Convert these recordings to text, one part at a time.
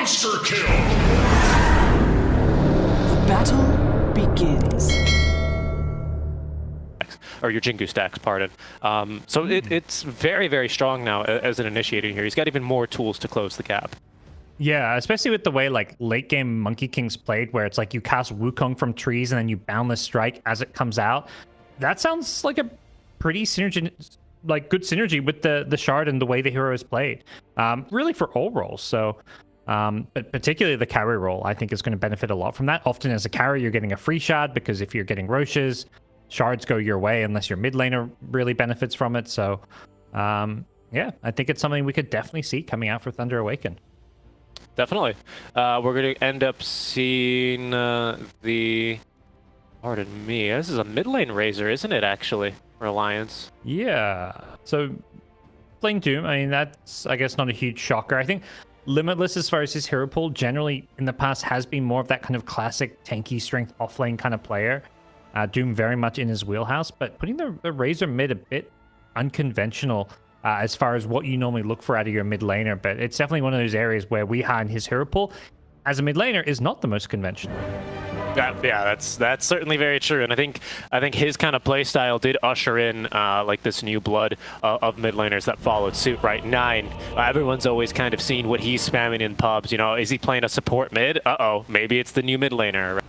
Monster kill! Battle begins. Or your Jingu stacks, pardon. So it's very, very strong now as an initiator here. He's got even more tools to close the gap. Yeah, especially with the way like late game Monkey King's played, where it's like you cast Wukong from trees and then you boundless strike as it comes out. That sounds like a pretty good synergy with the shard and the way the hero is played. Really for all roles. So, but particularly the carry role, I think is going to benefit a lot from that. Often as a carry, you're getting a free shard because if you're getting Roches, shards go your way unless your mid laner really benefits from it. So, yeah, I think it's something we could definitely see coming out for Thunder Awaken. Definitely. We're going to end up seeing the... Pardon me. This is a mid lane Razor, isn't it, actually, for Alliance? Yeah. So, playing Doom, I mean, that's, I guess, not a huge shocker. I think Limitless, as far as his hero pool, generally in the past has been more of that kind of classic tanky strength offlane kind of player. Doom very much in his wheelhouse, but putting the Razor mid a bit unconventional as far as what you normally look for out of your mid laner. But it's definitely one of those areas where Weeha and his hero pool as a mid laner is not the most conventional. Yeah, that's certainly very true, and I think his kind of play style did usher in like this new blood of mid laners that followed suit. Right, 9. Everyone's always kind of seen what he's spamming in pubs. You know, is he playing a support mid? Maybe it's the new mid laner,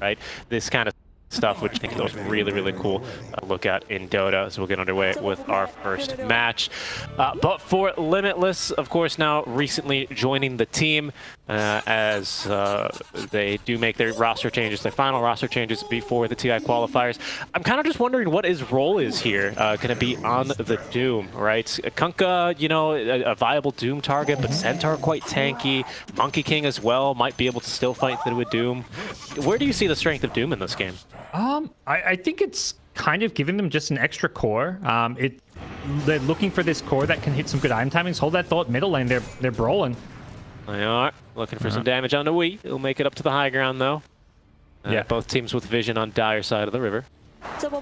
right? This kind of stuff, which I think was really, really cool look at in Dota. So we'll get underway with our first match. But for Limitless, of course, now recently joining the team as they do make their roster changes, their final roster changes before the TI qualifiers. I'm kind of just wondering what his role is here. Going to be on the Doom, right? Kunkka, you know, a viable Doom target, but Centaur quite tanky. Monkey King as well might be able to still fight through a Doom. Where do you see the strength of Doom in this game? I think it's kind of giving them just an extra core. They're looking for this core that can hit some good item timings. Hold that thought, middle lane, they're brawling. They are looking for some damage on the Wii. He'll make it up to the high ground though. Yeah, both teams with vision on dire side of the river.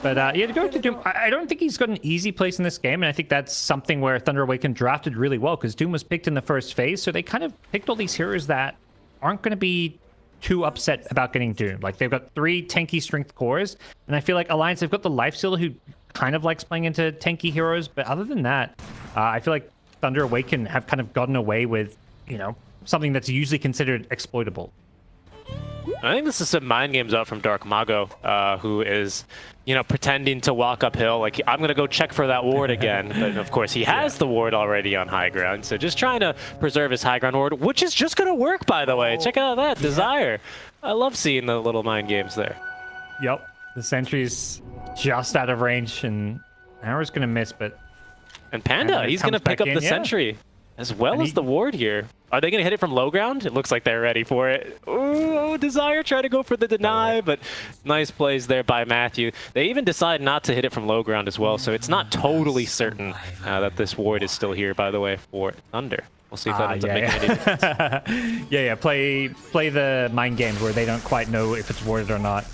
But yeah, to go to Doom, I don't think he's got an easy place in this game, and I think that's something where Thunder Awaken drafted really well, because Doom was picked in the first phase, so they kind of picked all these heroes that aren't going to be too upset about getting doomed. Like, they've got 3 tanky strength cores, and I feel like Alliance, they've got the Lifestealer who kind of likes playing into tanky heroes, but other than that, I feel like Thunder Awaken have kind of gotten away with, you know, something that's usually considered exploitable. I think this is some mind games out from Dark Mago, who is, you know, pretending to walk uphill. Like, I'm going to go check for that ward again. But, of course, he has the ward already on high ground. So just trying to preserve his high ground ward, which is just going to work, by the way. Check out that. Desire. I love seeing the little mind games there. Yep. The sentry's just out of range, and Arrow's going to miss, but... And Panda, he's going to pick up the sentry, as well as the ward here. Are they going to hit it from low ground? It looks like they're ready for it. Oh, Desire trying to go for the deny, but nice plays there by Matthew. They even decide not to hit it from low ground as well, so it's not totally certain that this ward is still here, by the way, for Thunder. We'll see if that ends up making any difference. Yeah, play the mind games where they don't quite know if it's warded or not.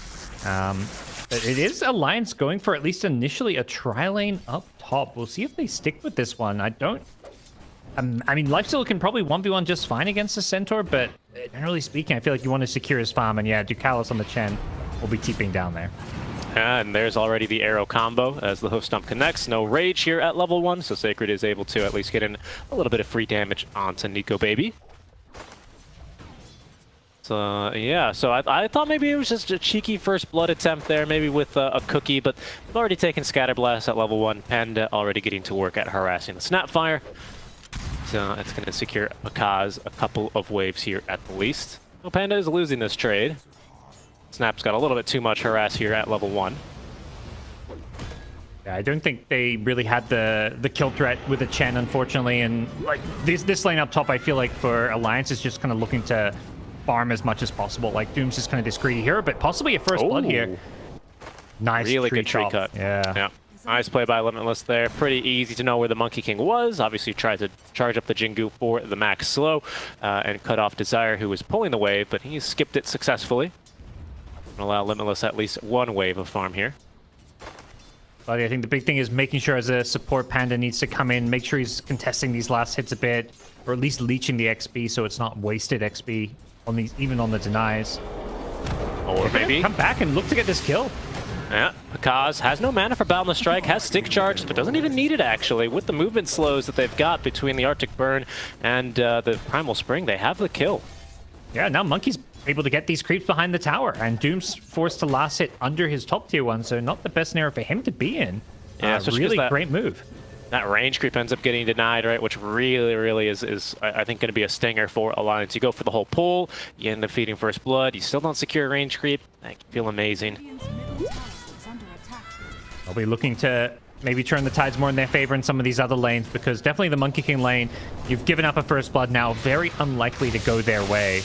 But it is Alliance going for at least initially a tri-lane up top. We'll see if they stick with this one. I mean, Lifesteal can probably 1v1 just fine against the Centaur, but generally speaking, I feel like you want to secure his farm, and yeah, Ducalis on the Chen will be TPing down there. And there's already the arrow combo as the hoof stomp connects. No rage here at level 1, so Sacred is able to at least get in a little bit of free damage onto Nico Baby. So yeah, so I thought maybe it was just a cheeky first blood attempt there, maybe with a cookie, but they've already taken Scatterblast at level 1. Panda already getting to work at harassing the Snapfire. So it's going to secure a cause a couple of waves here at the least. Well, Panda is losing this trade. Snap's got a little bit too much harass here at level 1. Yeah, I don't think they really had the kill threat with the Chen, unfortunately, and like this lane up top, I feel like for Alliance is just kind of looking to farm as much as possible. Like, Doom's just kind of this greedy hero, but possibly a first blood here. Nice, really good tree cut. Yeah. Nice play by Limitless there. Pretty easy to know where the Monkey King was. Obviously tried to charge up the Jingu for the max slow and cut off Desire, who was pulling the wave, but he skipped it successfully. And allow Limitless at least one wave of farm here. But I think the big thing is making sure as a support, Panda needs to come in, make sure he's contesting these last hits a bit, or at least leeching the XP so it's not wasted XP on these, even on the denies. Or maybe come back and look to get this kill. Yeah, Kaz has no mana for Boundless Strike, has Stick Charge, but doesn't even need it actually. With the movement slows that they've got between the Arctic Burn and the Primal Spring, they have the kill. Yeah, now Monkey's able to get these creeps behind the tower, and Doom's forced to last hit under his top tier one, so not the best scenario for him to be in. Yeah, really great move. That range creep ends up getting denied, right? Which really is I think, going to be a stinger for Alliance. You go for the whole pull, you end up feeding First Blood, you still don't secure range creep. I feel amazing. I'll be looking to maybe turn the tides more in their favor in some of these other lanes, because definitely the Monkey King lane, you've given up a First Blood now, very unlikely to go their way.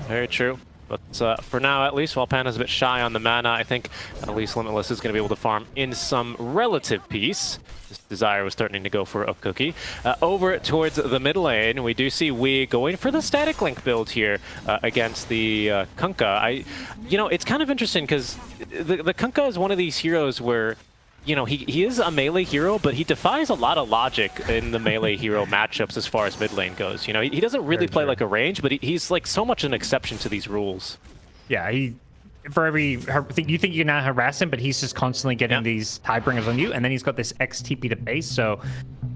Very true. But for now, at least, while Panda's a bit shy on the mana, I think at least Limitless is going to be able to farm in some relative peace. This Desire was starting to go for a cookie. Over towards the mid lane, we do see Wee going for the Static Link build here against the Kunkka. You know, it's kind of interesting because the Kunkka is one of these heroes where, you know, he is a melee hero, but he defies a lot of logic in the melee hero matchups as far as mid lane goes. You know, he doesn't really play like a range, but he's like so much an exception to these rules. Yeah, for every you think you can now harass him, but he's just constantly getting these Tidebringers on you, and then he's got this XTP to base, so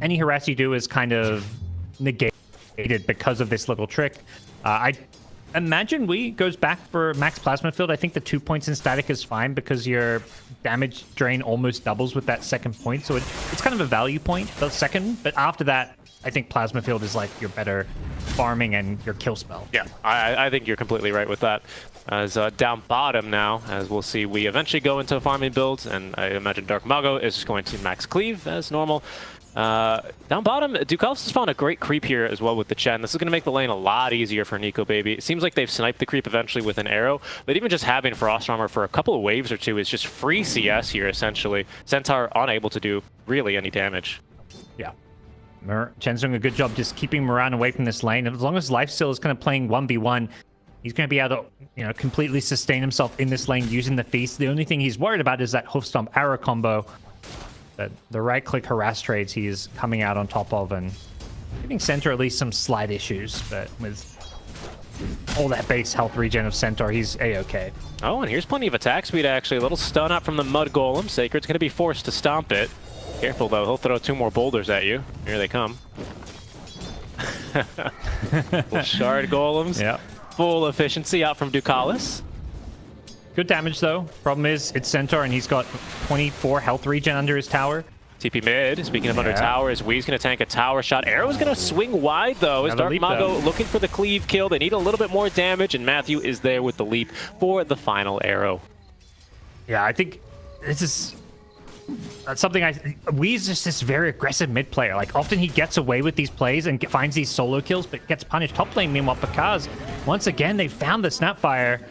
any harass you do is kind of negated because of this little trick. I imagine Wee goes back for max plasma field. I think the 2 points in static is fine because your damage drain almost doubles with that second point, so it's kind of a value point, the second, but after that, I think plasma field is like your better farming and your kill spell. Yeah, I think you're completely right with that. As down bottom now, as we'll see, we eventually go into farming builds, and I imagine Dark Mago is just going to max cleave as normal. Down bottom, Ducalis has found a great creep here as well with the Chen. This is going to make the lane a lot easier for Nico Baby. It seems like they've sniped the creep eventually with an arrow, but even just having Frost Armor for a couple of waves or two is just free CS here, essentially. Centaur unable to do really any damage. Yeah. Chen's doing a good job just keeping Moran away from this lane. As long as Lifesteal is kind of playing 1v1, he's going to be able to, you know, completely sustain himself in this lane using the Feast. The only thing he's worried about is that Hoofstomp arrow combo. But the right-click harass trades he's coming out on top of, and giving Centaur at least some slight issues, but with all that base health regen of Centaur, he's A-okay. Oh, and here's plenty of attack speed, actually. A little stun up from the Mud Golem. Sacred's going to be forced to stomp it. Careful, though. He'll throw 2 more boulders at you. Here they come. Little Shard Golems. Yeah. Full efficiency out from Ducalis. Good damage, though. Problem is, it's Centaur, and he's got 24 health regen under his tower. TP mid, speaking of under towers, Wee's going to tank a tower shot. Arrow's going to swing wide, though, as Dark Mago looking for the cleave kill. They need a little bit more damage, and Matthew is there with the leap for the final arrow. Yeah, I think this is something Wee's just this very aggressive mid player. Like, often he gets away with these plays and finds these solo kills, but gets punished top lane. Meanwhile, Pakaz, once again, they found the Snapfire.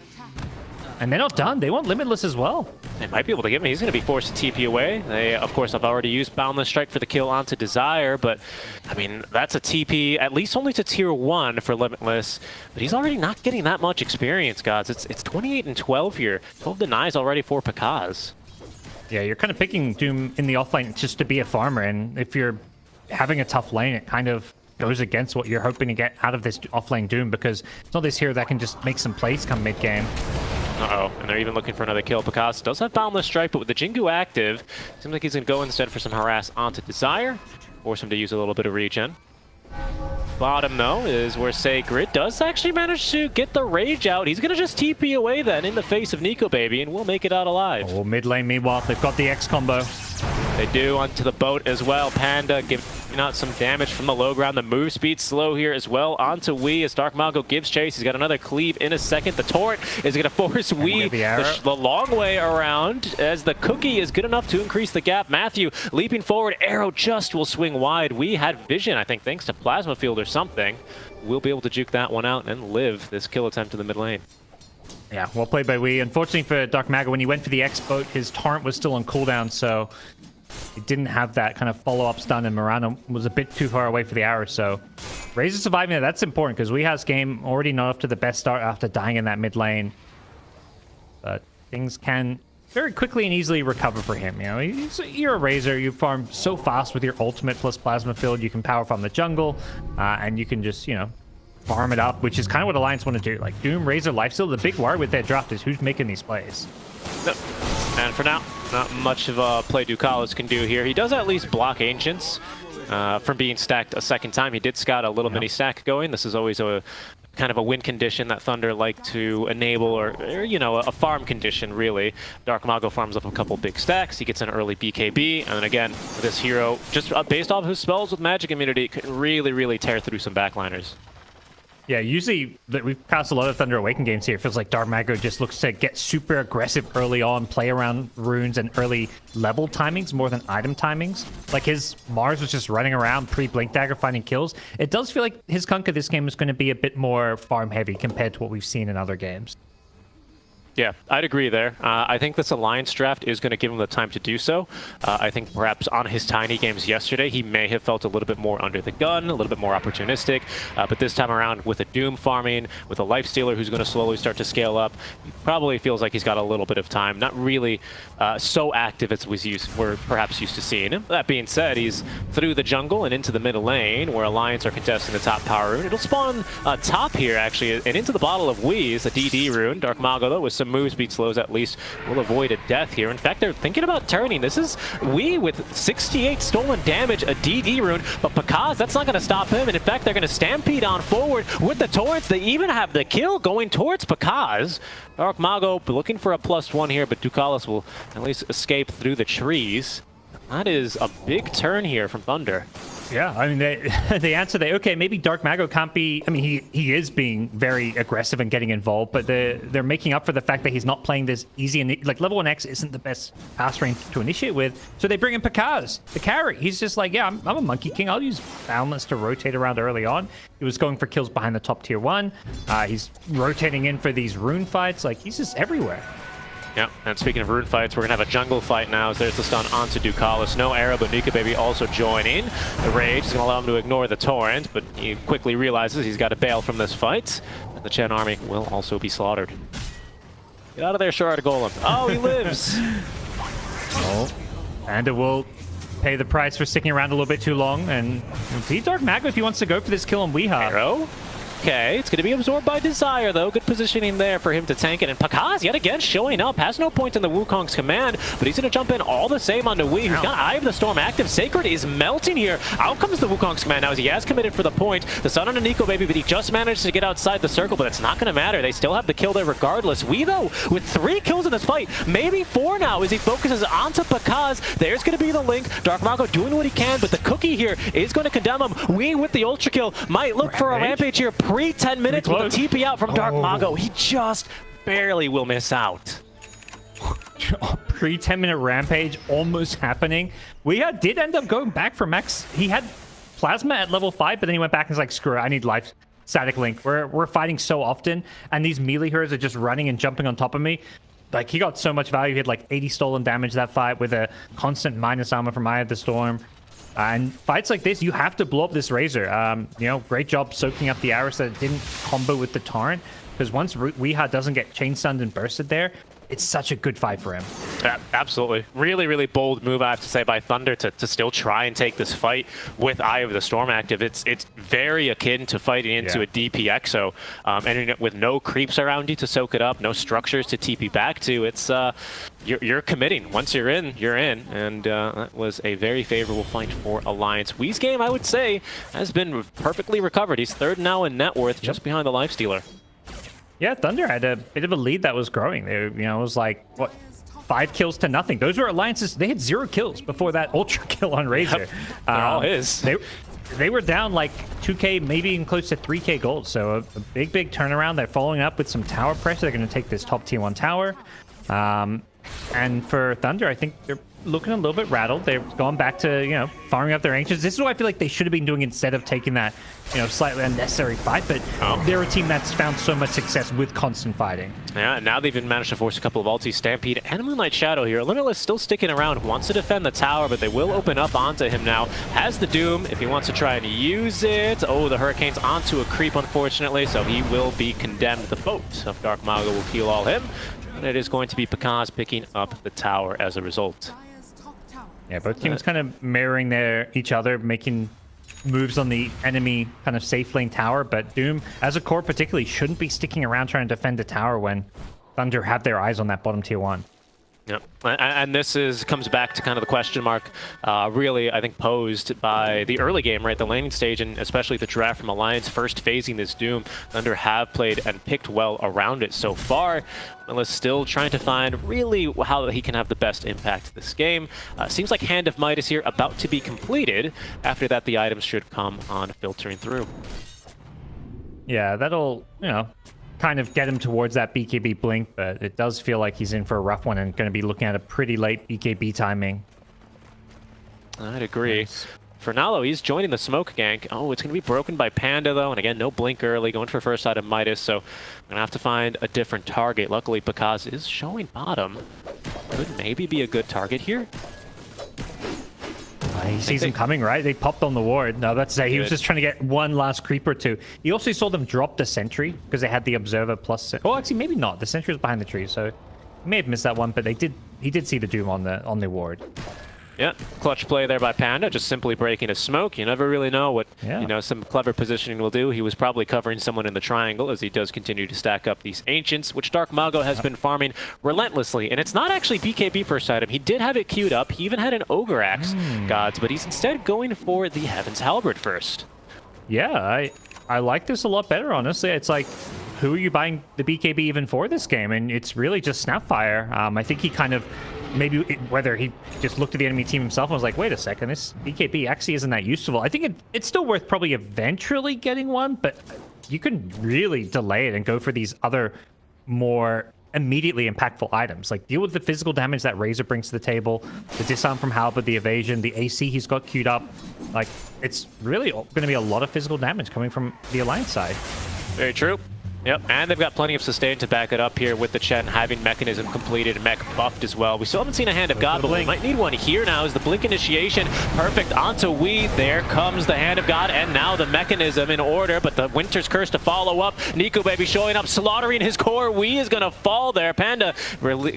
And they're not done. They want Limitless as well. They might be able to get him. He's going to be forced to TP away. They, of course, have already used Boundless Strike for the kill onto Desire, but, I mean, that's a TP, at least only to Tier 1 for Limitless. But he's already not getting that much experience, guys. It's 28 and 12 here. 12 denies already for Pakaz. Yeah, you're kind of picking Doom in the offlane just to be a farmer, and if you're having a tough lane, it kind of goes against what you're hoping to get out of this offlane Doom, because it's not this hero that can just make some plays come mid-game. Uh-oh, and they're even looking for another kill. Picasso does have Boundless Strike, but with the Jingu active, seems like he's going to go instead for some harass onto Desire. Force him to use a little bit of regen. Bottom, though, is where Sacred does actually manage to get the rage out. He's going to just TP away then in the face of Nico Baby, and we'll make it out alive. Oh, mid lane, meanwhile, they've got the X combo. They do onto the boat as well. Panda giving out some damage from the low ground. The move speed slow here as well. Onto Wee as Dark Mago gives chase. He's got another cleave in a second. The torrent is going to force Wee the long way around as the cookie is good enough to increase the gap. Matthew leaping forward. Arrow just will swing wide. Wee had vision, I think, thanks to Plasma Field or something. We'll be able to juke that one out and live this kill attempt in the mid lane. Yeah, well played by Wee. Unfortunately for Dark Mago, when he went for the X boat, his torrent was still on cooldown, so he didn't have that kind of follow-up stun, and Morano was a bit too far away for the arrow, so Razor surviving it, that's important, because Wee has game already not off to the best start after dying in that mid lane. But things can very quickly and easily recover for him. You know, you're a Razor. You farm so fast with your ultimate plus plasma field. You can power farm the jungle, and you can just, you know, farm it up, which is kind of what Alliance want to do. Like Doom, Razor, Lifesteal. The big worry with their draft is who's making these plays. Yep. And for now, not much of a play Ducalis can do here. He does at least block Ancients from being stacked a second time. He did scout a little mini stack going. This is always a kind of a win condition that Thunder like to enable, or you know, a farm condition, really. Dark Mago farms up a couple big stacks. He gets an early BKB, and then again, this hero, just based off his spells with magic immunity, can really tear through some backliners. Yeah, usually we've cast a lot of Thunder Awaken games here. It feels like Dark Mago just looks to get super aggressive early on, play around runes and early level timings more than item timings. Like his Mars was just running around pre-Blink Dagger finding kills. It does feel like his Kunkka this game is going to be a bit more farm heavy compared to what we've seen in other games. Yeah, I'd agree there. I think this Alliance draft is going to give him the time to do so. I think perhaps on his tiny games yesterday, he may have felt a little bit more under the gun, a little bit more opportunistic. But this time around, with a Doom farming, with a Lifestealer who's going to slowly start to scale up, he probably feels like he's got a little bit of time. Not really so active as we're perhaps used to seeing him. That being said, he's through the jungle and into the middle lane, where Alliance are contesting the top power rune. It'll spawn top here, actually, and into the bottle of Wheeze, the DD rune. Dark Mago, though, with some move speed slows at least will avoid a death here. In fact, they're thinking about turning. This is Wee with 68 stolen damage, a DD rune, but Pakaz, that's not going to stop him. And in fact, they're going to stampede on forward with the torrents. They even have the kill going towards Pakaz. Dark Mago looking for a +1 here, but Ducalis will at least escape through the trees. That is a big turn here from Thunder. Yeah, I mean, they answer that, okay, maybe Dark Mago can't be, I mean, he is being very aggressive and getting involved, but they're making up for the fact that he's not playing this easy, and like level 1X isn't the best pass range to initiate with, so they bring in Pakaz, the carry. He's just like, yeah, I'm a Monkey King, I'll use Boundless to rotate around early on. He was going for kills behind the top tier 1. He's rotating in for these rune fights, like he's just everywhere. Yeah, and speaking of rune fights, we're going to have a jungle fight now as there's the stun onto Ducalis. No arrow, but Nika Baby also joining. The Rage is going to allow him to ignore the Torrent, but he quickly realizes he's got to bail from this fight. And the Chen army will also be slaughtered. Get out of there, Shard Golem. Oh, he lives! Oh, and it will pay the price for sticking around a little bit too long, and see Dark Mago if he wants to go for this kill on Weeha. Arrow? Okay, it's going to be absorbed by Desire, though. Good positioning there for him to tank it. And Pakaz, yet again, showing up. Has no point in the Wukong's command, but he's going to jump in all the same onto Wii, who's got Eye of the Storm active. Sacred is melting here. Out comes the Wukong's command now as he has committed for the point. The stun on Nico Baby, but he just managed to get outside the circle, but it's not going to matter. They still have the kill there regardless. Wii, though, with 3 kills in this fight, maybe 4 now as he focuses onto Pakaz. There's going to be the link. Dark Mago doing what he can, but the cookie here is going to condemn him. Wii with the ultra kill might look for a rampage here pre-10 minutes. With a TP out from Dark Mago. He just barely will miss out. Pre-10-minute rampage almost happening. We did end up going back for max. He had Plasma at level 5, but then he went back and was like, screw it, I need life. Static Link. We're fighting so often, and these melee heroes are just running and jumping on top of me. Like, he got so much value. He had like 80 stolen damage that fight with a constant minus armor from Eye of the Storm. And fights like this, you have to blow up this Razor. You know, great job soaking up the arrows that it didn't combo with the Torrent. Because once Weeha doesn't get chain stunned and bursted there, it's such a good fight for him. Yeah, absolutely. Really bold move, I have to say, by Thunder to still try and take this fight with Eye of the Storm active. It's very akin to fighting into a DP Exo. Entering it with no creeps around you to soak it up, no structures to TP back to. It's you're committing. Once you're in, you're in. And that was a very favorable fight for Alliance. Wee's game, I would say, has been perfectly recovered. He's 3rd now in net worth, just behind the Lifestealer. Yeah, Thunder had a bit of a lead that was growing. They, you know, it was like, what, 5 kills to nothing. Those were Alliances. They had 0 kills before that ultra kill on Razor. Yep. They're all his. They were down like 2k, maybe even close to 3k gold. So a big turnaround. They're following up with some tower pressure. They're going to take this top tier 1 tower. And for Thunder, I think they're looking a little bit rattled. They've gone back to, you know, farming up their Ancients. This is what I feel like they should have been doing instead of taking that, you know, slightly unnecessary fight. But they're a team that's found so much success with constant fighting. Yeah, now they've even managed to force a couple of ultis. Stampede and Moonlight Shadow here. Limitless still sticking around, wants to defend the tower, but they will open up onto him now. Has the Doom if he wants to try and use it. Oh, the Hurricane's onto a creep, unfortunately, so he will be condemned. The boat of Dark Mago will kill all him. And it is going to be Pakaz picking up the tower as a result. Yeah, both teams kind of mirroring each other, making moves on the enemy kind of safe lane tower, but Doom, as a core particularly, shouldn't be sticking around trying to defend the tower when Thunder have their eyes on that bottom tier 1. Yep, and this comes back to kind of the question mark, really, I think, posed by the early game, right? The laning stage, and especially the draft from Alliance first phasing this Doom. Thunder have played and picked well around it so far. Melis still trying to find really how he can have the best impact this game. Seems like Hand of Midas here about to be completed. After that, the items should come on filtering through. Yeah, that'll, kind of get him towards that BKB blink, but it does feel like he's in for a rough one and going to be looking at a pretty late BKB timing. I'd agree. Nice. For Nalo, he's joining the smoke gank. Oh, it's going to be broken by Panda, though. And again, no blink early, going for first side of Midas. So I'm going to have to find a different target. Luckily, Pakaz is showing bottom. Could maybe be a good target here. He sees him coming, right? They popped on the ward. No, that's it. He was just trying to get one last creep or two. He also saw them drop the sentry because they had the observer plus. Oh, actually, maybe not. The sentry was behind the tree, so he may have missed that one. But he did see the Doom on the ward. Yeah, clutch play there by Panda, just simply breaking a smoke. You never really know what some clever positioning will do. He was probably covering someone in the triangle as he does continue to stack up these Ancients, which Dark Mago has been farming relentlessly. And it's not actually BKB first item. He did have it queued up. He even had an Ogre Axe Gods, but he's instead going for the Heaven's Halberd first. Yeah, I like this a lot better, honestly. It's like, who are you buying the BKB even for this game? And it's really just Snapfire. I think he kind of... Maybe whether he just looked at the enemy team himself and was like, wait a second, this BKB actually isn't that useful. I think it's still worth probably eventually getting one, but you can really delay it and go for these other more immediately impactful items. Like, deal with the physical damage that Razor brings to the table, the disarm from Halberd, the evasion, the AC he's got queued up. Like, it's really going to be a lot of physical damage coming from the Alliance side. Very true. Yep, and they've got plenty of sustain to back it up here with the Chen having Mechanism completed and Mech buffed as well. We still haven't seen a Hand of God, but we might need one here now as the Blink initiation. Perfect onto Wee. There comes the Hand of God, and now the Mechanism in order, but the Winter's Curse to follow up. Nico Baby showing up, slaughtering his core. Wee is going to fall there. Panda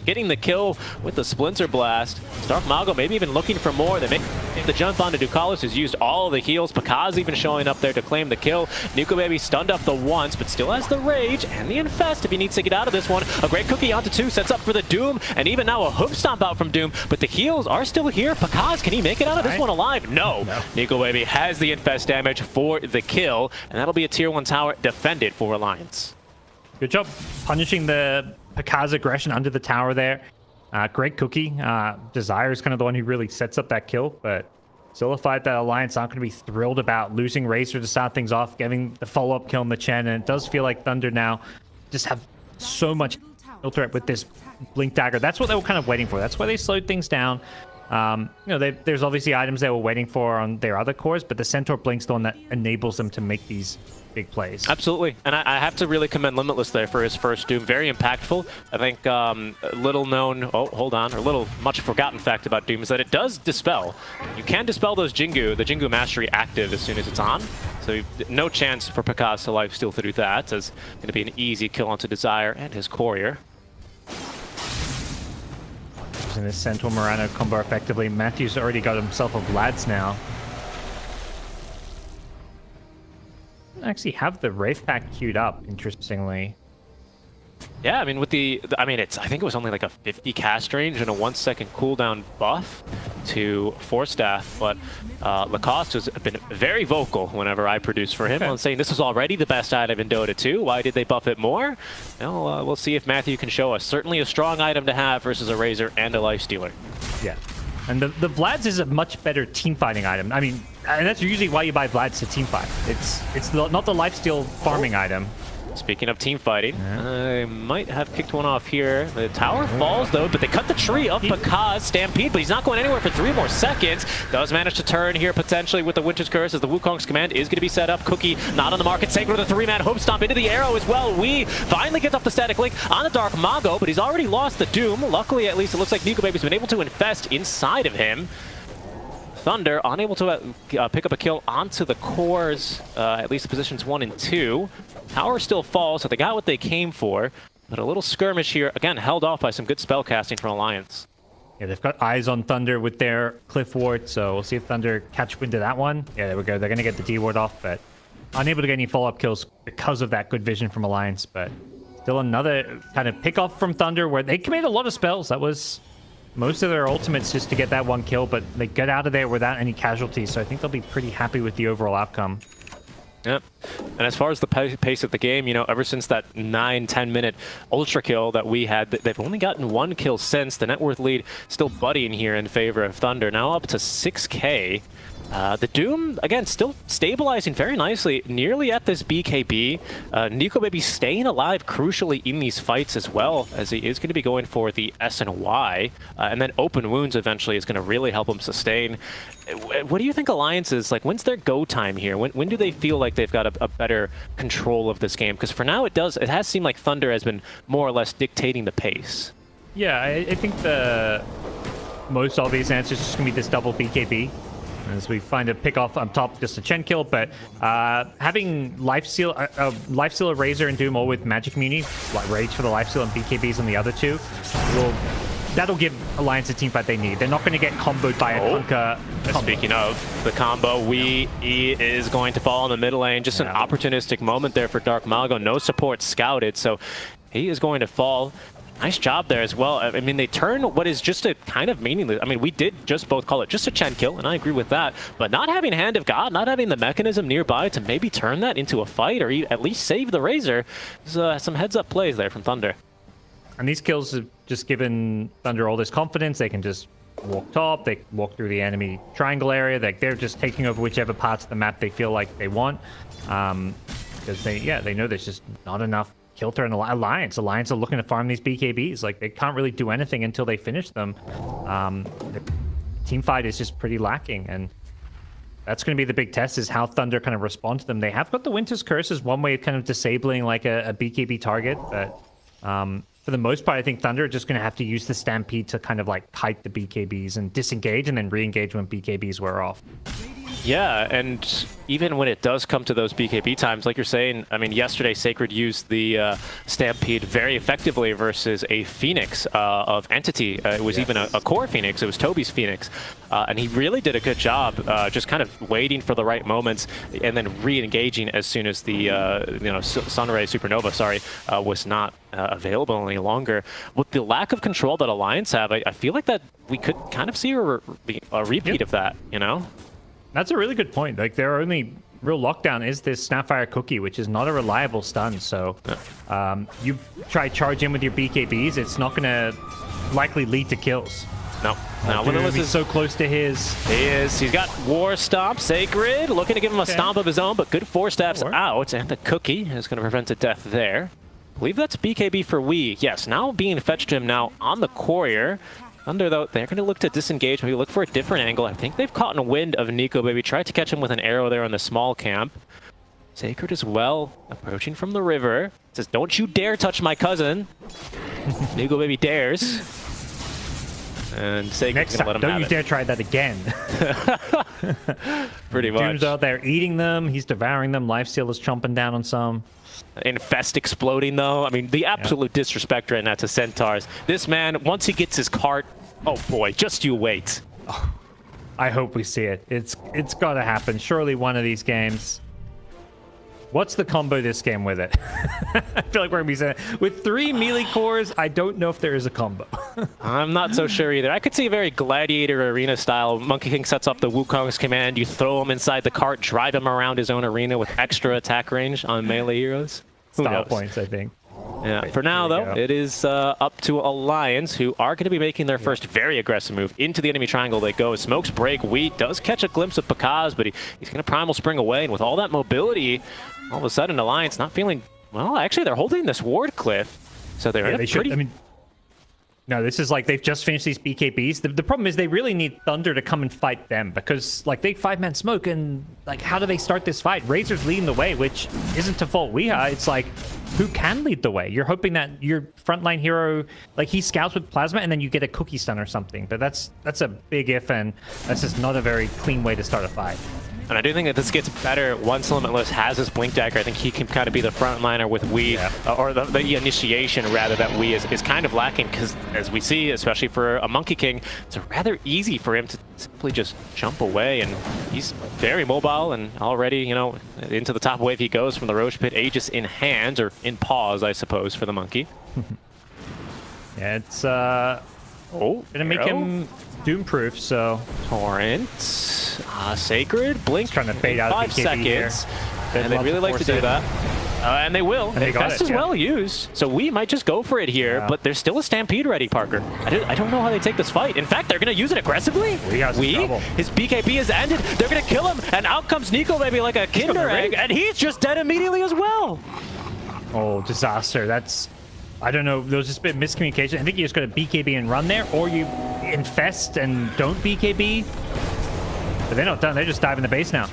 getting the kill with the Splinter Blast. Dark Mago maybe even looking for more. They make the jump onto Ducalis, who's used all of the heals. Pakaz even showing up there to claim the kill. Nico Baby stunned up the once, but still has the Rage and the Infest if he needs to get out of this one. A great cookie onto 2, sets up for the Doom, and even now a hoof stomp out from Doom, but the heals are still here. Pakaz, can he make it out of this one alive? No. Nico Baby has the Infest damage for the kill, and that'll be a tier 1 tower defended for Alliance. Good job punishing the Pakaz aggression under the tower there. Great cookie. Desire is kind of the one who really sets up that kill, but still a fight that Alliance aren't going to be thrilled about. Losing Razor to start things off, getting the follow-up kill on the Chen, and it does feel like Thunder now just have so much filter up with this Blink Dagger. That's what they were kind of waiting for. That's why they slowed things down. There's obviously items they were waiting for on their other cores, but the Centaur Blink's the one that enables them to make these big plays. Absolutely, and I have to really commend Limitless there for his first Doom. Very impactful. I think little known, little much forgotten fact about Doom is that it does dispel. You can dispel those Jingu, the Jingu Mastery active as soon as it's on. So no chance for Pakaz to lifesteal through that. It's going to be an easy kill onto Desire and his Courier. Using this Centaur Murano combo effectively. Matthew's already got himself a Vlad's now. Actually have the Wraith Pack queued up, interestingly. Yeah, I mean, with I think it was only like a 50 cast range and a 1-second cooldown buff to Force Staff, but Lacoste has been very vocal whenever I produce for him on saying this is already the best item in Dota 2. Why did they buff it more? Well, we'll see if Matthew can show us. Certainly a strong item to have versus a Razor and a Lifestealer. Yeah. And the Vlad's is a much better team fighting item. I mean, and that's usually why you buy Vlad's to team fight. It's not the lifesteal farming item. Speaking of team fighting, I might have kicked one off here. The tower falls though, but they cut the tree up Pakaz Stampede, but he's not going anywhere for 3 more seconds. Does manage to turn here potentially with the Winter's Curse as the Wukong's command is going to be set up. Cookie not on the market. Sacred with a 3-man Hope Stomp into the arrow as well. Wee finally gets off the static link on the Dark Mago, but he's already lost the Doom. Luckily, at least it looks like Nico Baby's been able to infest inside of him. Thunder unable to pick up a kill onto the cores, at least positions 1 and 2. Tower still falls, so they got what they came for. But a little skirmish here, again, held off by some good spell casting from Alliance. Yeah, they've got eyes on Thunder with their Cliff Ward, so we'll see if Thunder catch wind of that one. Yeah, there we go. They're going to get the D Ward off, but unable to get any follow-up kills because of that good vision from Alliance. But still another kind of pick-off from Thunder where they committed a lot of spells. That was most of their ultimates just to get that one kill, but they get out of there without any casualties, so I think they'll be pretty happy with the overall outcome. Yep. And as far as the pace of the game, you know, ever since that 9-10 minute ultra kill that we had, they've only gotten 1 kill since. The net worth lead still budding here in favor of Thunder, now up to 6K. The Doom, again, still stabilizing very nicely, nearly at this BKB. Nico Baby staying alive crucially in these fights as well, as he is going to be going for the S and Y, and then open wounds eventually is going to really help him sustain. What do you think Alliance is, like, when's their go time here? When do they feel like they've got a better control of this game? Because for now it has seemed like Thunder has been more or less dictating the pace. Yeah, I think the most obvious answer is just going to be this double BKB. As we find a pick off on top, just a Chen kill, but having Lifesteal, Razor, and Doom all with Magic Immunity, like Rage for the Lifesteal and BKBs on the other two, that'll give Alliance the teamfight they need. They're not going to get comboed by a Kunkka combo. Speaking of the combo, E is going to fall in the middle lane. Just an opportunistic moment there for Dark Mago. No support scouted, so he is going to fall. Nice job there as well. I mean, they turn what is just a kind of meaningless... I mean, we did just both call it just a Chen kill, and I agree with that. But not having Hand of God, not having the mechanism nearby to maybe turn that into a fight or at least save the Razor, there's some heads-up plays there from Thunder. And these kills have just given Thunder all this confidence. They can just walk top, they walk through the enemy triangle area. They're just taking over whichever parts of the map they feel like they want. Because they know there's just not enough kill threat. And Alliance are looking to farm these BKBs. Like, they can't really do anything until they finish them. The team fight is just pretty lacking, and that's going to be the big test, is how Thunder kind of respond to them. They have got the Winter's Curse as one way of kind of disabling like a BKB target, but for the most part, I think Thunder are just going to have to use the Stampede to kind of like kite the BKBs and disengage and then re-engage when BKBs wear off. Yeah, and even when it does come to those BKB times, like you're saying, I mean, yesterday Sacred used the Stampede very effectively versus a Phoenix of Entity. It was even a core Phoenix. It was Toby's Phoenix. And he really did a good job just kind of waiting for the right moments and then re-engaging as soon as the Sunray Supernova, was not available any longer. With the lack of control that Alliance have, I feel like that we could kind of see a repeat of that, you know? That's a really good point. Like, their only real lockdown is this Snapfire Cookie, which is not a reliable stun. So you try charge in with your BKBs, it's not going to likely lead to kills. No. Now, Limitless is so close to his. He's got War Stomp, Sacred, looking to give him a stomp of his own, but good 4 steps out, and the Cookie is going to prevent a death there. I believe that's BKB for Wee. Yes, now being fetched to him now on the Courier. Thunder, though, they're going to look to disengage, maybe look for a different angle. I think they've caught in a wind of Nico Baby. Tried to catch him with an arrow there on the small camp. Sacred as well, approaching from the river. Says, don't you dare touch my cousin. Nico Baby dares. And Sacred's going to let him don't you dare try that again. Pretty much. Doom's out there eating them. He's devouring them. Lifesteal is chomping down on some. Infest exploding, though. I mean, the absolute disrespect right now to Centaurs. This man, once he gets his cart, oh boy, just you wait. Oh, I hope we see it. It's got to happen. Surely one of these games. What's the combo this game with it? I feel like we're going to be saying with 3 melee cores, I don't know if there is a combo. I'm not so sure either. I could see a very gladiator arena style. Monkey King sets up the Wukong's command. You throw him inside the cart, drive him around his own arena with extra attack range on melee heroes. Style points, I think. Yeah. For now, though, it is up to Alliance, who are going to be making their first very aggressive move. Into the enemy triangle they go. Smokes break. Wheat does catch a glimpse of Pakaz, but he's going to Primal Spring away. And with all that mobility, all of a sudden, Alliance not feeling... Well, actually, they're holding this ward cliff. So they're in a pretty... I mean, no, this is like they've just finished these BKBs. The problem is they really need Thunder to come and fight them, because like they 5-man smoke, and like how do they start this fight? Razor's leading the way, which isn't to fault Weeha. It's like, who can lead the way? You're hoping that your frontline hero, like he scouts with plasma and then you get a cookie stun or something. But that's a big if, and that's just not a very clean way to start a fight. And I do think that this gets better once Limitless has his Blink Dagger. I think he can kind of be the frontliner with Wii, or the initiation rather that Wii is kind of lacking, because as we see, especially for a Monkey King, it's rather easy for him to simply just jump away, and he's very mobile and already, you know, into the top wave he goes from the Roche Pit, Aegis in hand, or in pause, I suppose, for the Monkey. Yeah, it's gonna make him doom-proof, so... Torrent, Sacred, Blink, trying to bait out 5 BKB seconds, here. and they really like to do that. And they will. And they got Fest it, is well used, so we might just go for it here, but there's still a Stampede ready, Parker. I don't know how they take this fight. In fact, they're going to use it aggressively. His BKB is ended. They're going to kill him, and out comes Nico maybe like a Kinder Egg, and he's just dead immediately as well. Oh, disaster. That's... I don't know. There was just a bit of miscommunication. I think you just got to BKB and run there, or you infest and don't BKB. But they're not done. They're just diving the base now.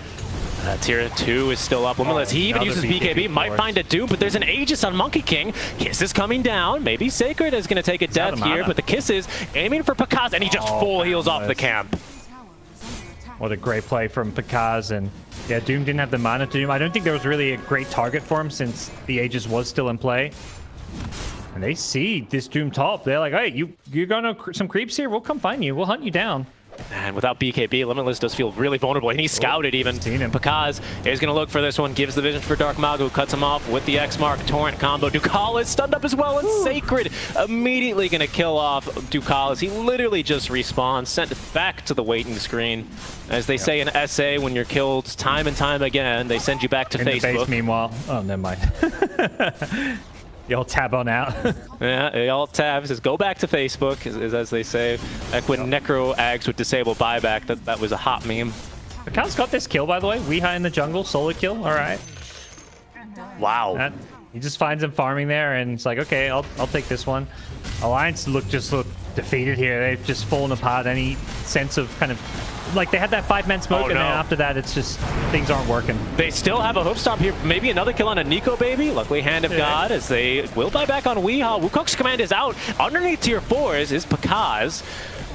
Tier 2 is still up. Limitless, he even uses BKB, might find a Doom, but there's an Aegis on Monkey King. Kiss is coming down. Maybe Sacred is going to take a death here, but the Kiss is aiming for Pakaz, and he just full heals off the camp. What a great play from Pakaz, and yeah, Doom didn't have the mana to Doom. I don't think there was really a great target for him since the Aegis was still in play. And they see this Doom top. They're like, hey, you're going to some creeps here? We'll come find you. We'll hunt you down. And without BKB, Limitless does feel really vulnerable, and he's scouted even. Pakaz is going to look for this one, gives the vision for Dark Mago, cuts him off with the X-Mark Torrent combo. Ducal is stunned up as well, and Sacred immediately going to kill off Ducal as he literally just respawns, sent back to the waiting screen. As they say in SA, when you're killed time and time again, they send you back to Facebook. The base, meanwhile. Oh, never mind. The old tab on out. Yeah, the alt tab says go back to Facebook, as they say. Like when Necro Ags would disable buyback, that was a hot meme. Pakaz got this kill, by the way. Weeha in the jungle, solo kill. All right. Wow. He just finds him farming there, and it's like, okay, I'll take this one. Alliance just look defeated here. They've just fallen apart. Any sense of kind of... Like, they had that 5-man smoke, and then after that, it's just, things aren't working. They still have a hoof stomp here. Maybe another kill on a Nico baby. Luckily, Hand of God, as they will buy back on Weehaw. Wukong's command is out. Underneath tier 4s is Pakaz.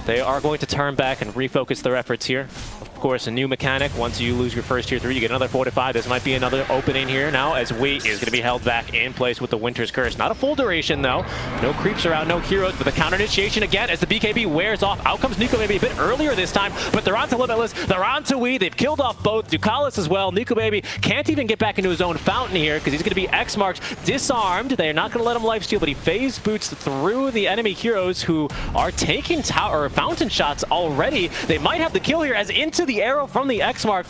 They are going to turn back and refocus their efforts here. Of course, a new mechanic. Once you lose your first tier 3, you get another 4 to 5. This might be another opening here now, as Wii is going to be held back in place with the Winter's Curse. Not a full duration, though. No creeps around, no heroes, but the counter initiation again as the BKB wears off. Out comes Nico maybe a bit earlier this time, but they're on to Limitless. They're on to Wii. They've killed off both. Ducalis as well. Nico baby can't even get back into his own fountain here because he's going to be X-marked, disarmed. They're not going to let him lifesteal, but he phase boots through the enemy heroes who are taking tower fountain shots already. They might have the kill here as into the arrow from the X-Mark.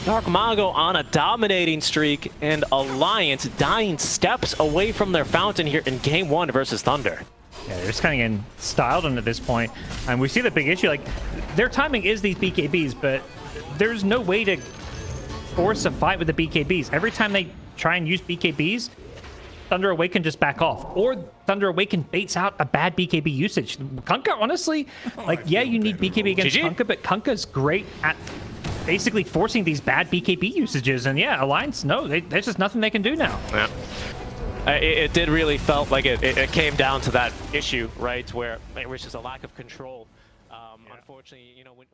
Dark Mago on a dominating streak, and Alliance dying steps away from their fountain here in Game 1 versus Thunder. Yeah, they're just kind of getting styled on at this point. And we see the big issue, like, their timing is these BKBs, but there's no way to force a fight with the BKBs. Every time they try and use BKBs, Thunder Awaken just back off, or Thunder Awaken baits out a bad BKB usage. Kunkka, honestly, like, yeah, you need BKB against Kunkka, but Kunkka's great at basically forcing these bad BKB usages. And yeah, Alliance, no, there's just nothing they can do now. Yeah. It did really felt like it came down to that issue, right, where it was just a lack of control. Unfortunately, you know, when